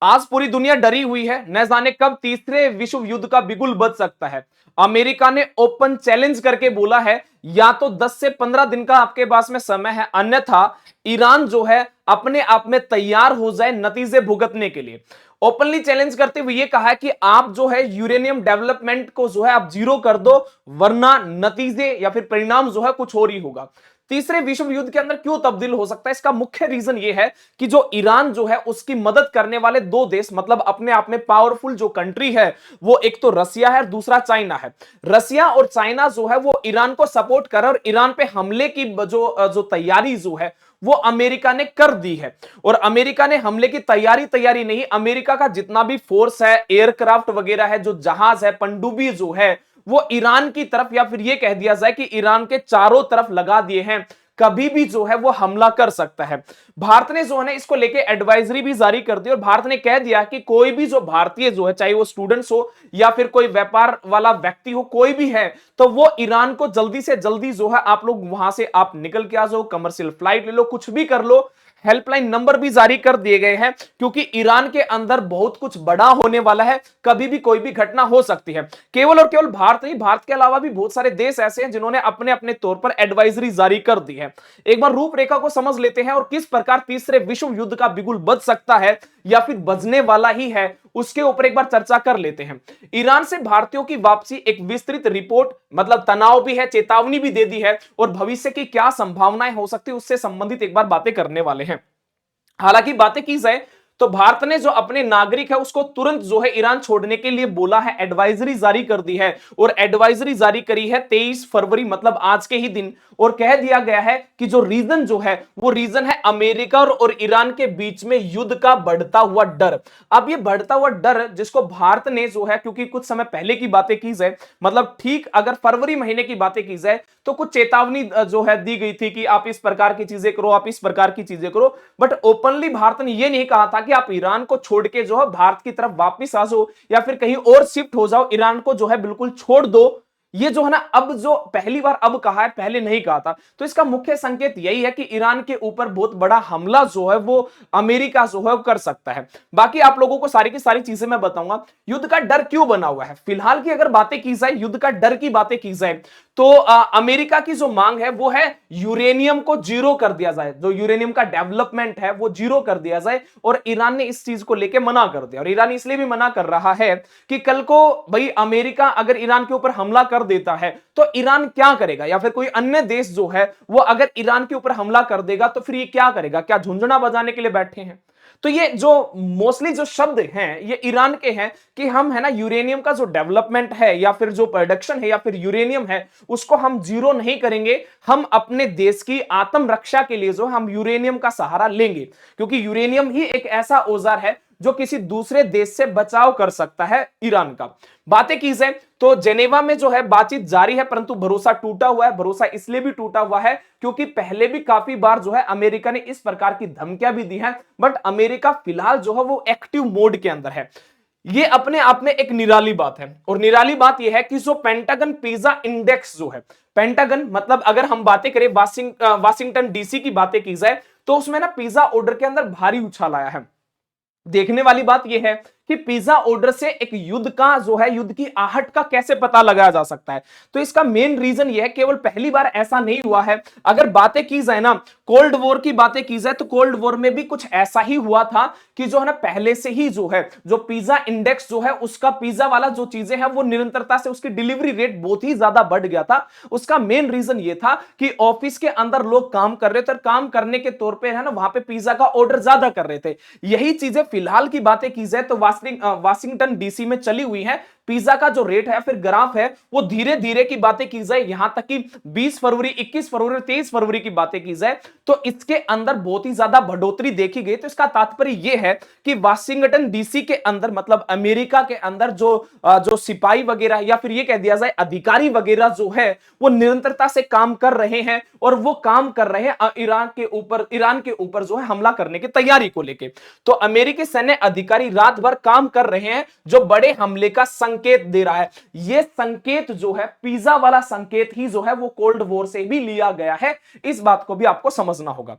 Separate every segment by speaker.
Speaker 1: आज पूरी दुनिया डरी हुई है, न जाने कब तीसरे विश्व युद्ध का बिगुल बज सकता है। अमेरिका ने ओपन चैलेंज करके बोला है या तो 10 से 15 दिन का आपके पास में समय है, अन्यथा ईरान जो है अपने आप में तैयार हो जाए नतीजे भुगतने के लिए। ओपनली चैलेंज करते हुए ये कहा है कि आप जो है यूरेनियम डेवलपमेंट को जो है आप जीरो कर दो, वरना नतीजे या फिर परिणाम जो है कुछ और ही होगा। तीसरे विश्व युद्ध के अंदर क्यों तब्दील हो सकता है, इसका मुख्य रीजन यह है कि जो ईरान जो है उसकी मदद करने वाले दो देश, मतलब अपने आप में पावरफुल जो कंट्री है, वो एक तो रसिया है और दूसरा चाइना है। रसिया और चाइना जो है वो ईरान को सपोर्ट कर रहा है और ईरान पे हमले की जो तैयारी जो है वो अमेरिका ने कर दी है। और अमेरिका ने हमले की तैयारी नहीं, अमेरिका का जितना भी फोर्स है, एयरक्राफ्ट वगैरह है, जो जहाज है, पनडुब्बी जो है, वो ईरान की तरफ या फिर ये कह दिया जाए कि ईरान के चारों तरफ लगा दिए हैं। कभी भी जो है वो हमला कर सकता है। भारत ने जो है ना इसको लेके एडवाइजरी भी जारी कर दी और भारत ने कह दिया कि कोई भी जो भारतीय जो है, चाहे वो स्टूडेंट्स हो या फिर कोई व्यापार वाला व्यक्ति हो, कोई भी है, तो वो ईरान को जल्दी से जल्दी जो है आप लोग वहां से आप निकल के आ जाओ, कमर्शियल फ्लाइट ले लो, कुछ भी कर लो। हेल्पलाइन नंबर भी जारी कर दिए गए हैं क्योंकि ईरान के अंदर बहुत कुछ बड़ा होने वाला है, कभी भी कोई भी घटना हो सकती है। केवल और केवल भारत नहीं, भारत के अलावा भी बहुत सारे देश ऐसे हैं जिन्होंने अपने अपने तौर पर एडवाइजरी जारी कर दी है। एक बार रूपरेखा को समझ लेते हैं और किस प्रकार तीसरे विश्व युद्ध का बिगुल बज सकता है या फिर बजने वाला ही है, उसके ऊपर एक बार चर्चा कर लेते हैं। ईरान से भारतीयों की वापसी एक विस्तृत रिपोर्ट, मतलब तनाव भी है, चेतावनी भी दे दी है और भविष्य की क्या संभावनाएं हो सकती है उससे संबंधित एक बार बातें करने वाले हैं। हालांकि बातें की जाए तो भारत ने जो अपने नागरिक है उसको तुरंत जो है ईरान छोड़ने के लिए बोला है, एडवाइजरी जारी कर दी है और एडवाइजरी जारी करी है 23 फरवरी, मतलब आज के ही दिन। और कह दिया गया है कि जो रीजन जो है वो रीजन है अमेरिका और ईरान के बीच में युद्ध का बढ़ता हुआ डर। अब ये बढ़ता हुआ डर जिसको भारत ने जो है, क्योंकि कुछ समय पहले की बातें की जाए, मतलब ठीक अगर फरवरी महीने की बातें की जाए तो कुछ चेतावनी जो है दी गई थी कि आप इस प्रकार की चीजें करो, आप इस प्रकार की चीजें करो, बट ओपनली भारत ने यह नहीं कहा था कि आप ईरान को छोड़ के जो है भारत की तरफ वापस आ जाओ या फिर कहीं और शिफ्ट हो जाओ, ईरान को जो है बिल्कुल छोड़ दो। ये जो है ना अब जो पहली बार अब कहा है, पहले नहीं कहा था। तो इसका मुख्य संकेत यही है कि ईरान के ऊपर बहुत बड़ा हमला जो है वो अमेरिका जो है कर सकता है। बाकी आप लोगों को सारी की सारी चीजें मैं बताऊंगा। युद्ध का डर क्यों बना हुआ है फिलहाल की अगर बातें की जाए, युद्ध का डर की बातें की जाए, तो अमेरिका की जो मांग है वो है यूरेनियम को जीरो कर दिया जाए, जो यूरेनियम का डेवलपमेंट है वो जीरो कर दिया जाए। और ईरान ने इस चीज को लेकर मना कर दिया और ईरान इसलिए भी मना कर रहा है कि कल को भाई अमेरिका अगर ईरान के ऊपर हमला कर देता है तो ईरान क्या करेगा, या फिर कोई अन्य देश जो है वो अगर ईरान के ऊपर हमला कर देगा तो फिर ये क्या करेगा, क्या झुंझुना बजाने के लिए बैठे हैं। तो ये जो मोस्टली जो शब्द हैं ये ईरान के हैं कि हम है ना यूरेनियम का जो डेवलपमेंट है या फिर जो प्रोडक्शन है या फिर यूरेनियम है उसको हम जीरो नहीं करेंगे, हम अपने देश की आत्म रक्षा के लिए जो हम यूरेनियम का सहारा लेंगे, क्योंकि यूरेनियम ही एक ऐसा औजार है जो किसी दूसरे देश से बचाव कर सकता है ईरान का। बातें की जाए तो जेनेवा में जो है बातचीत जारी है, परंतु भरोसा टूटा हुआ है। भरोसा इसलिए भी टूटा हुआ है क्योंकि पहले भी काफी बार जो है अमेरिका ने इस प्रकार की धमकियां भी दी हैं, बट अमेरिका फिलहाल जो है वो एक्टिव मोड के अंदर है। ये अपने आप में एक निराली बात है और निराली बात यह है कि जो पेंटागन पिज्जा इंडेक्स जो है, पेंटागन मतलब अगर हम बातें करें वाशिंगटन डीसी की बातें की जाए तो उसमें ना पिज्जा ऑर्डर के अंदर भारी उछाल आया है। देखने वाली बात यह है कि पिज्जा ऑर्डर से एक युद्ध का जो है, युद्ध की आहट का कैसे पता लगाया जा सकता है। तो इसका मेन रीजन यह है, केवल पहली बार ऐसा नहीं हुआ है। अगर बातें की जाए ना, कोल्ड वॉर की बातें की जाए तो कोल्ड वॉर में भी कुछ ऐसा ही हुआ था कि जो है ना पहले से ही जो है जो पिज्जा इंडेक्स जो है उसका पिज्जा वाला जो चीजें हैं वो निरंतरता से उसकी डिलीवरी रेट बहुत ही ज्यादा बढ़ गया था। उसका मेन रीजन ये था कि ऑफिस के अंदर लोग काम कर रहे थे और काम करने के तौर पे है ना वहां पे पिज्जा का ऑर्डर ज्यादा कर रहे थे। यही चीजें फिलहाल की बातें की जाए तो वाशिंगटन डीसी में चली हुई है। पिज्जा का जो रेट है फिर ग्राफ है वो धीरे धीरे की बातें की जाए, यहां तक कि 20 फरवरी, 21 फरवरी, 23 फरवरी की बातें की जाए तो इसके अंदर बहुत ही ज्यादा बढ़ोतरी देखी गई। तो इसका तात्पर्य यह है कि वाशिंगटन डीसी के अंदर, मतलब अमेरिका के अंदर जो सिपाही वगैरह या फिर ये कह दिया जाए अधिकारी वगैरह जो है वो निरंतरता से काम कर रहे हैं और वो काम कर रहे हैं ईरान के ऊपर जो है हमला करने की तैयारी को लेकर। तो अमेरिकी सैन्य अधिकारी रात भर काम कर रहे हैं जो बड़े हमले का संकेत दे रहा है। यह संकेत जो है पिज्जा वाला संकेत ही जो है वो कोल्ड वॉर से भी लिया गया है। इस बात को भी आपको समझना होगा।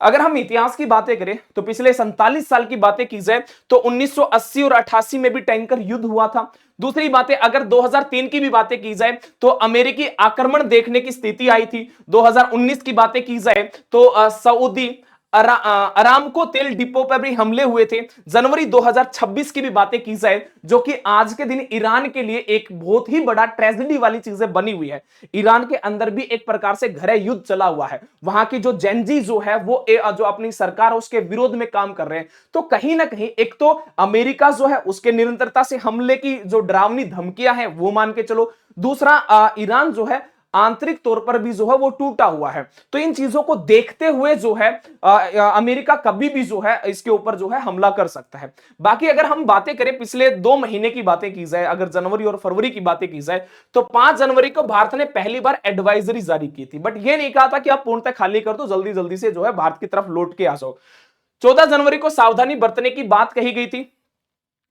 Speaker 1: अगर हम इतिहास की बातें करें तो पिछले 47 साल की बातें की जाए तो 1980 और 88 में भी टैंकर युद्ध हुआ था। दूसरी बातें अगर 2003 की भी बातें की जाए तो अमेरिकी आक्रमण देखने की स्थिति आई थी। 2019 की बातें की जाए तो सऊदी अरामको तेल डिपो पर भी हमले हुए थे। जनवरी 2026 की भी बातें की जाए जो कि आज के दिन ईरान के लिए एक बहुत ही बड़ा ट्रेजेडी वाली चीजें बनी हुई है। ईरान के अंदर भी एक प्रकार से गृह युद्ध चला हुआ है। वहां की जो जेनजी जो है वो जो अपनी सरकार है उसके विरोध में काम कर रहे हैं। तो कहीं ना कहीं एक तो अमेरिका जो है उसके निरंतरता से हमले की जो डरावनी धमकियां हैं वो मान के चलो, दूसरा ईरान जो है आंतरिक तौर पर भी जो है वो टूटा हुआ है। तो इन चीजों को देखते हुए जो है अमेरिका कभी भी जो है इसके ऊपर जो है हमला कर सकता है। बाकी अगर हम बातें करें पिछले 2 महीने की बातें की जाए, अगर जनवरी और फरवरी की बातें की जाए तो 5 जनवरी को भारत ने पहली बार एडवाइजरी जारी की थी, बट ये नहीं कहा था कि आप पूर्णतः खाली कर दो, जल्दी जल्दी से जो है भारत की तरफ लौट के आ जाओ। 14 जनवरी को सावधानी बरतने की बात कही गई थी।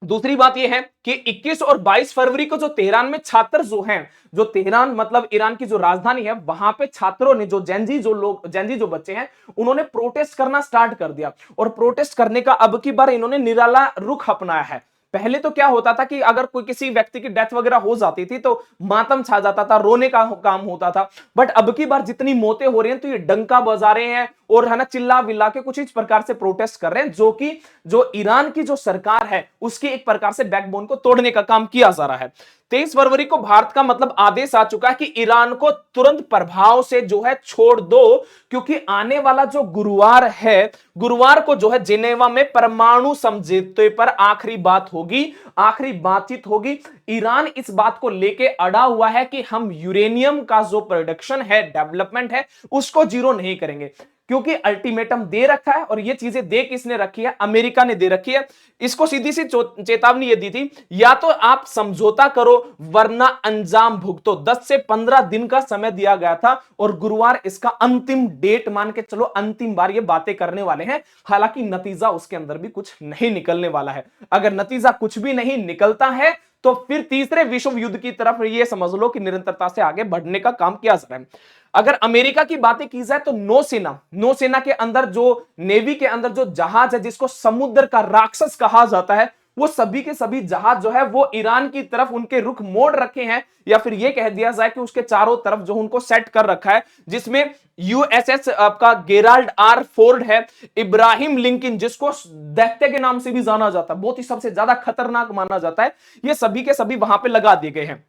Speaker 1: दूसरी बात यह है कि 21 और 22 फरवरी को जो तेहरान में छात्र जो हैं, जो तेहरान मतलब ईरान की जो राजधानी है, वहां पे छात्रों ने जो जेंजी जो बच्चे हैं उन्होंने प्रोटेस्ट करना स्टार्ट कर दिया। और प्रोटेस्ट करने का अब की बार इन्होंने निराला रुख अपनाया है। पहले तो क्या होता था कि अगर कोई किसी व्यक्ति की डेथ वगैरह हो जाती थी तो मातम छा जाता था, रोने का काम होता था। बट अब की बार जितनी मौतें हो रही हैं तो ये डंका बजा रहे हैं और है ना चिल्ला विल्ला के कुछ इस प्रकार से प्रोटेस्ट कर रहे हैं, जो कि जो ईरान की जो सरकार है उसकी एक प्रकार से बैकबोन को तोड़ने का काम किया जा रहा है। 23 फरवरी को भारत का मतलब आदेश आ चुका है कि ईरान को तुरंत प्रभाव से जो है छोड़ दो, क्योंकि आने वाला जो गुरुवार है, गुरुवार को जो है जिनेवा में परमाणु समझौते पर आखिरी बात होगी, आखिरी बातचीत होगी। ईरान इस बात को लेके अड़ा हुआ है कि हम यूरेनियम का जो प्रोडक्शन है, डेवलपमेंट है, उसको जीरो नहीं करेंगे, क्योंकि अल्टीमेटम दे रखा है। और ये चीजें दे किसने रखी है? अमेरिका ने दे रखी है। इसको सीधी सी चेतावनी ये दी थी, या तो आप समझौता करो वरना अंजाम भुगतो। 10 से 15 दिन का समय दिया गया था और गुरुवार इसका अंतिम डेट मान के चलो, अंतिम बार ये बातें करने वाले हैं। हालांकि नतीजा उसके अंदर भी कुछ नहीं निकलने वाला है। अगर नतीजा कुछ भी नहीं निकलता है तो फिर तीसरे विश्व युद्ध की तरफ ये समझ लो कि निरंतरता से आगे बढ़ने का काम किया जा रहा है। अगर अमेरिका की बातें की जाए तो नौसेना के अंदर जो नेवी के अंदर जो जहाज है जिसको समुद्र का राक्षस कहा जाता है, वो सभी के सभी जहाज जो है वो ईरान की तरफ उनके रुख मोड़ रखे हैं, या फिर ये कह दिया जाए कि उसके चारों तरफ जो उनको सेट कर रखा है, जिसमें यूएसएस आपका गेराल्ड आर फोर्ड है, इब्राहिम लिंकन जिसको दैत्य के नाम से भी जाना जाता है, बहुत ही सबसे ज्यादा खतरनाक माना जाता है, ये सभी के सभी वहां पे लगा दिए गए हैं।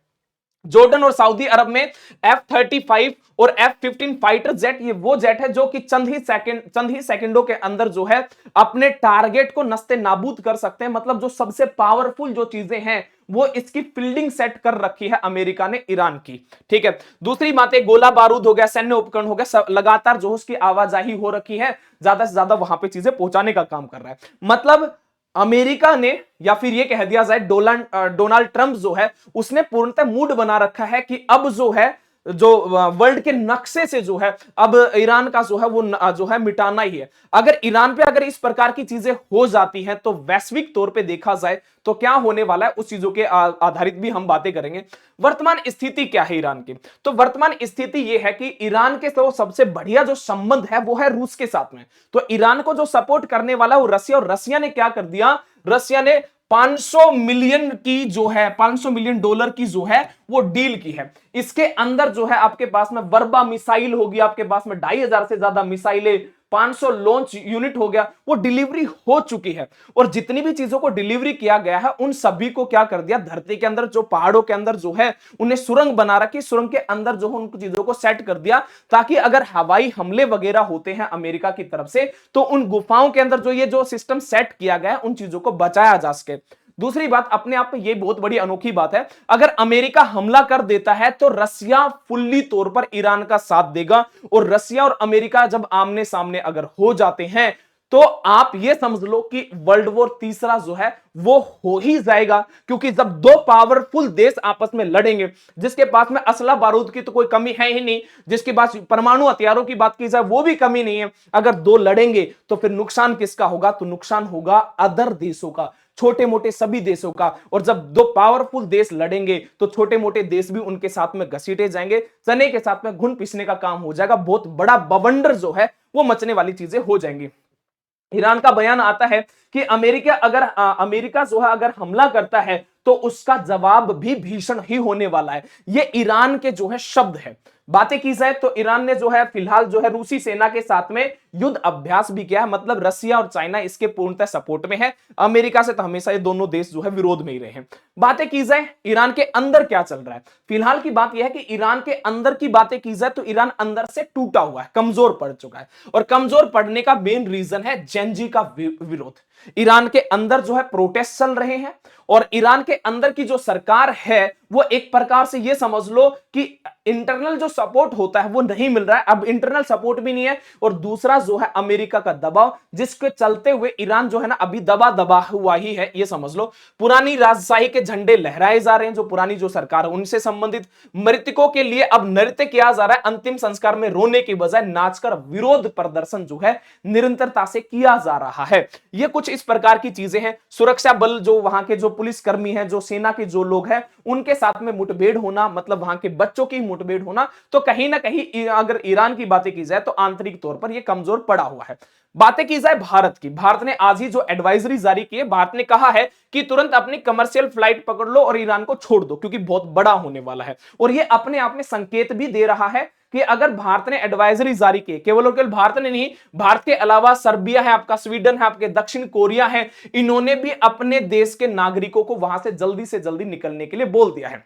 Speaker 1: जॉर्डन और सऊदी अरब में F-35 और F-15 फाइटर जेट, ये वो जेट है जो कि चंद ही सेकंडों के अंदर जो है अपने टारगेट को नस्ते नाबूद कर सकते हैं। मतलब जो सबसे पावरफुल जो चीजें हैं वो इसकी फील्डिंग सेट कर रखी है अमेरिका ने ईरान की। ठीक है, दूसरी बात है गोला बारूद हो गया, सैन्य उपकरण हो गया, लगातार जो उसकी आवाजाही हो रखी है, ज्यादा से ज्यादा वहां पे चीजें पहुंचाने का काम कर रहा है। मतलब अमेरिका ने, या फिर ये कह दिया जाए डोनाल्ड ट्रंप जो है उसने पूर्णतः मूड बना रखा है कि अब जो है जो वर्ल्ड के नक्शे से जो है अब ईरान का जो है वो जो है मिटाना ही है। अगर ईरान पे अगर इस प्रकार की चीजें हो जाती हैं तो वैश्विक तौर पे देखा जाए तो क्या होने वाला है, उस चीजों के आधारित भी हम बातें करेंगे। वर्तमान स्थिति क्या है ईरान की? तो वर्तमान स्थिति यह है कि ईरान के तो सबसे बढ़िया जो संबंध है वो है रूस के साथ में। तो ईरान को जो सपोर्ट करने वाला वो रसिया, और रसिया ने क्या कर दिया, रसिया ने 500 मिलियन की जो है $500 मिलियन की जो है वो डील की है। इसके अंदर जो है आपके पास में वर्बा मिसाइल होगी, आपके पास में 2500 से ज्यादा मिसाइलें, 500 लॉन्च यूनिट हो गया, वो डिलीवरी हो चुकी है। और जितनी भी चीजों को डिलीवरी किया गया है उन सभी को क्या कर दिया, धरती के अंदर जो पहाड़ों के अंदर जो है उन्हें सुरंग बना रखी, सुरंग के अंदर जो है उन चीजों को सेट कर दिया, ताकि अगर हवाई हमले वगैरह होते हैं अमेरिका की तरफ से तो उन गुफाओं के अंदर जो ये जो सिस्टम सेट किया गया है उन चीजों को बचाया जा सके। दूसरी बात अपने आप में ये बहुत बड़ी अनोखी बात है, अगर अमेरिका हमला कर देता है तो रसिया फुल्ली तौर पर ईरान का साथ देगा, और रसिया और अमेरिका जब आमने सामने अगर हो जाते हैं तो आप ये समझ लो कि वर्ल्ड वॉर तीसरा जो है वो हो ही जाएगा, क्योंकि जब दो पावरफुल देश आपस में लड़ेंगे, जिसके पास में असला बारूद की तो कोई कमी है ही नहीं, जिसके पास परमाणु हथियारों की बात की जाए वो भी कमी नहीं है, अगर दो लड़ेंगे तो फिर नुकसान किसका होगा? तो नुकसान होगा अदर देशों का, छोटे मोटे सभी देशों का। और जब दो पावरफुल देश लड़ेंगे तो छोटे मोटे देश भी उनके साथ में घसीटे जाएंगे, चने के साथ में घुन पीसने का काम हो जाएगा, बहुत बड़ा बवंडर जो है वो मचने वाली चीजें हो जाएंगी। ईरान का बयान आता है कि अमेरिका जो है अगर हमला करता है तो उसका जवाब भी भीषण ही होने वाला है। ये ईरान के जो है शब्द है। बातें की जाए तो ईरान ने जो है फिलहाल जो है रूसी सेना के साथ में युद्ध अभ्यास भी किया है, मतलब रसिया और चाइना इसके पूर्णतः सपोर्ट में है। अमेरिका से तो हमेशा ये दोनों देश जो है विरोध में ही रहे हैं। बातें की जाए ईरान के अंदर क्या चल रहा है, फिलहाल की बात यह है कि ईरान के अंदर की बातें की जाए तो ईरान अंदर से टूटा हुआ है, कमजोर पड़ चुका है। और कमजोर पड़ने का मेन रीजन है जेनजी का विरोध। ईरान के अंदर जो है प्रोटेस्ट चल रहे हैं और ईरान के अंदर की जो सरकार है वो एक प्रकार से ये समझ लो कि इंटरनल जो सपोर्ट होता है वो नहीं मिल रहा है, अब इंटरनल सपोर्ट भी नहीं है। और दूसरा जो है अमेरिका का दबाव, जिसके चलते हुए ईरान जो है ना अभी दबा हुआ ही है, ये समझ लो। पुरानी राजशाही के झंडे लहराए जा रहे हैं, जो पुरानी जो सरकार है उनसे संबंधित मृतकों के लिए अब नृत्य किया जा रहा है, अंतिम संस्कार में रोने की बजाय नाचकर विरोध प्रदर्शन जो है निरंतरता से किया जा रहा है। ये कुछ इस प्रकार की चीजें हैं। सुरक्षा बल जो वहां के जो पुलिसकर्मी हैं, जो सेना के जो लोग हैं, उनके साथ में मुठभेड़ होना, मतलब वहां के बच्चों की मुठभेड़ होना, तो कहीं ना कहीं अगर ईरान की बातें की जाए तो आंतरिक तौर पर यह कमजोर पड़ा हुआ है। बातें की जाए भारत की, भारत ने आज ही जो एडवाइजरी जारी की है, भारत ने कहा है कि तुरंत अपनी कमर्शियल फ्लाइट पकड़ लो और ईरान को छोड़ दो, क्योंकि बहुत बड़ा होने वाला है। और यह अपने आप में संकेत भी दे रहा है कि अगर भारत ने एडवाइजरी जारी की, केवल और केवल भारत ने नहीं, भारत के अलावा सर्बिया है आपका, स्वीडन है आपके, दक्षिण कोरिया है, इन्होंने भी अपने देश के नागरिकों को वहां से जल्दी निकलने के लिए बोल दिया है।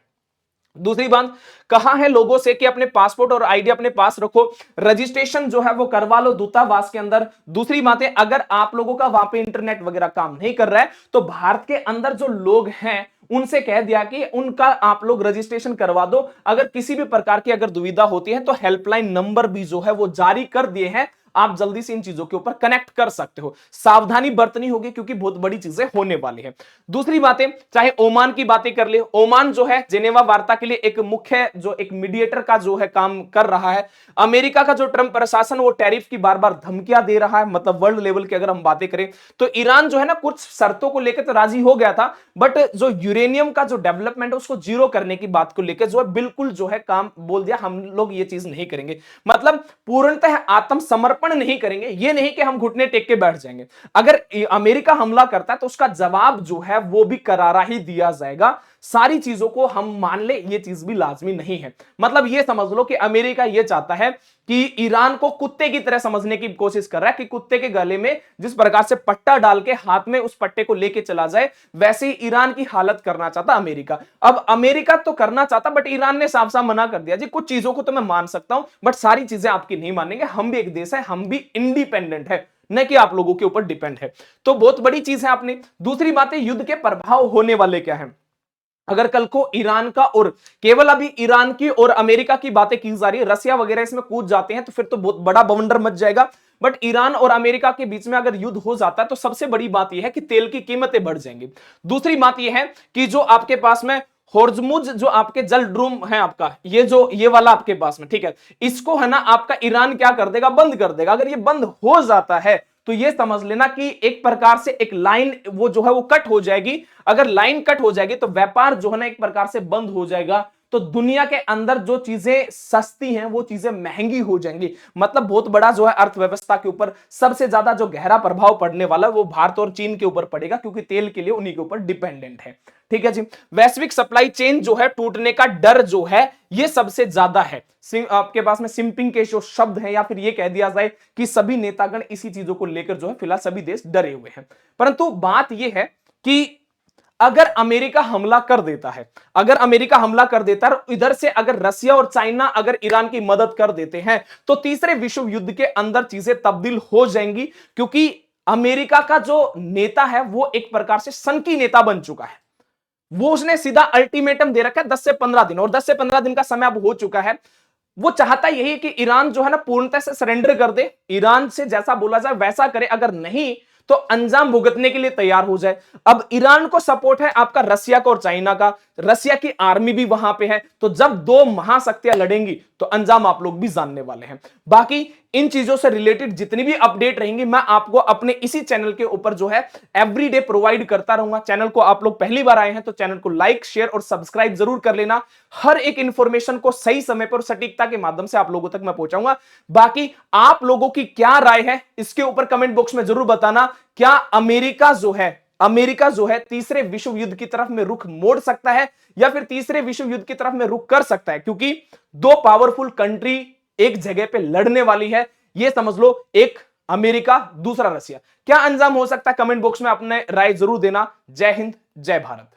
Speaker 1: दूसरी बात, कहा है लोगों से कि अपने पासपोर्ट और आईडी अपने पास रखो, रजिस्ट्रेशन जो है वो करवा लो दूतावास के अंदर। दूसरी बात है, अगर आप लोगों का वहां पे इंटरनेट वगैरह काम नहीं कर रहा है तो भारत के अंदर जो लोग हैं उनसे कह दिया कि उनका आप लोग रजिस्ट्रेशन करवा दो। अगर किसी भी प्रकार की अगर दुविधा होती है तो हेल्पलाइन नंबर भी जो है वो जारी कर दिए हैं, आप जल्दी से इन चीजों के ऊपर कनेक्ट कर सकते हो। सावधानी बरतनी होगी क्योंकि बहुत बड़ी चीजें होने वाली है। दूसरी बातें, चाहे ओमान की बातें कर ले, ओमान जो है जेनेवा वार्ता के लिए एक मुख्य जो एक मीडिएटर का जो है काम कर रहा है। अमेरिका का जो ट्रंप प्रशासन वो टैरिफ की बार बार धमकियां दे रहा है, मतलब वर्ल्ड लेवल की अगर हम बातें करें तो ईरान जो है ना कुछ शर्तों को लेकर तो राजी हो गया था, बट जो यूरेनियम का जो डेवलपमेंट है उसको जीरो करने की बात को लेकर जो है बिल्कुल जो है काम बोल दिया, हम लोग ये चीज नहीं करेंगे, मतलब पूर्णतः आत्मसमर्पण नहीं करेंगे। ये नहीं कि हम घुटने टेक के बैठ जाएंगे। अगर अमेरिका हमला करता है तो उसका जवाब जो है वो भी करारा ही दिया जाएगा। सारी चीजों को हम मान ले, ये चीज भी लाजमी नहीं है। मतलब ये समझ लो कि अमेरिका ये चाहता है कि ईरान को कुत्ते की तरह समझने की कोशिश कर रहा है, कि कुत्ते के गले में जिस प्रकार से पट्टा डाल के हाथ में उस पट्टे को लेके चला जाए, वैसे ही ईरान की हालत करना चाहता अमेरिका। अब अमेरिका तो करना चाहता, बट ईरान ने साफ साफ मना कर दिया, जी कुछ चीजों को तो मैं मान सकता हूं बट सारी चीजें आपकी नहीं मानेंगे, हम भी एक देश है, हम भी इंडिपेंडेंट है, न कि आप लोगों के ऊपर डिपेंड है। तो बहुत बड़ी चीज है आपने। दूसरी बात है, युद्ध के प्रभाव होने वाले क्या है। अगर कल को ईरान का, और केवल अभी ईरान की और अमेरिका की बातें की जा रही है, रसिया वगैरह इसमें कूद जाते हैं तो फिर तो बहुत बड़ा बवंडर मच जाएगा। बट ईरान और अमेरिका के बीच में अगर युद्ध हो जाता है तो सबसे बड़ी बात यह है कि तेल की कीमतें बढ़ जाएंगी। दूसरी बात यह है कि जो आपके पास में होर्मुज जो आपके जल ड्रूम है आपका, ये वाला आपके पास में, ठीक है, इसको है ना आपका ईरान क्या कर देगा, बंद कर देगा। अगर ये बंद हो जाता है तो ये समझ लेना कि एक प्रकार से एक लाइन वो जो है वो कट हो जाएगी। अगर लाइन कट हो जाएगी तो व्यापार जो है ना एक प्रकार से बंद हो जाएगा, तो दुनिया के अंदर जो चीजें सस्ती हैं वो चीजें महंगी हो जाएंगी। मतलब बहुत बड़ा जो है अर्थव्यवस्था के ऊपर सबसे ज्यादा जो गहरा प्रभाव पड़ने वाला है वो भारत और चीन के ऊपर पड़ेगा, क्योंकि तेल के लिए उन्हीं के ऊपर डिपेंडेंट है। ठीक है जी। वैश्विक सप्लाई चेन जो है टूटने का डर जो है ये सबसे ज्यादा है। आपके पास में सिंपिंग के जो शब्द है, या फिर ये कह दिया जाए कि सभी नेतागण इसी चीजों को लेकर जो है फिलहाल सभी देश डरे हुए हैं। परंतु बात यह है कि अगर अमेरिका हमला कर देता है, अगर अमेरिका हमला कर देता है, इधर से अगर रसिया और चाइना अगर ईरान की मदद कर देते हैं तो तीसरे विश्व युद्ध के अंदर चीजें तब्दील हो जाएंगी, क्योंकि अमेरिका का जो नेता है वो एक प्रकार से सनकी नेता बन चुका है। वो उसने सीधा अल्टीमेटम दे रखा है 10 से 15 दिन, और 10 से 15 दिन का समय अब हो चुका है। वो चाहता यही है कि ईरान जो है ना पूर्णतः से सरेंडर कर दे, ईरान से जैसा बोला जाए वैसा करे, अगर नहीं तो अंजाम भुगतने के लिए तैयार हो जाए। अब ईरान को सपोर्ट है आपका रसिया का और चाइना का, रसिया की आर्मी भी वहां पे है, तो जब दो महाशक्तियां लड़ेंगी तो अंजाम आप लोग भी जानने वाले हैं। बाकी इन चीजों से रिलेटेड जितनी भी अपडेट रहेंगी मैं आपको अपने इसी चैनल के ऊपर जो है एवरीडे प्रोवाइड करता रहूंगा। चैनल को आप लोग पहली बार आए हैं तो चैनल को लाइक, शेयर और सब्सक्राइब जरूर कर लेना। हर एक इंफॉर्मेशन को सही समय पर सटीकता के माध्यम से आप लोगों तक मैं पहुंचाऊंगा। बाकी आप लोगों की क्या राय है इसके ऊपर कमेंट बॉक्स में जरूर बताना। क्या अमेरिका जो है तीसरे विश्व युद्ध की तरफ में रुख मोड़ सकता है या फिर तीसरे विश्व युद्ध की तरफ में रुख कर सकता है? क्योंकि दो पावरफुल कंट्री एक जगह पे लड़ने वाली है, ये समझ लो, एक अमेरिका दूसरा रसिया। क्या अंजाम हो सकता है? कमेंट बॉक्स में अपने राय जरूर देना। जय हिंद, जय भारत।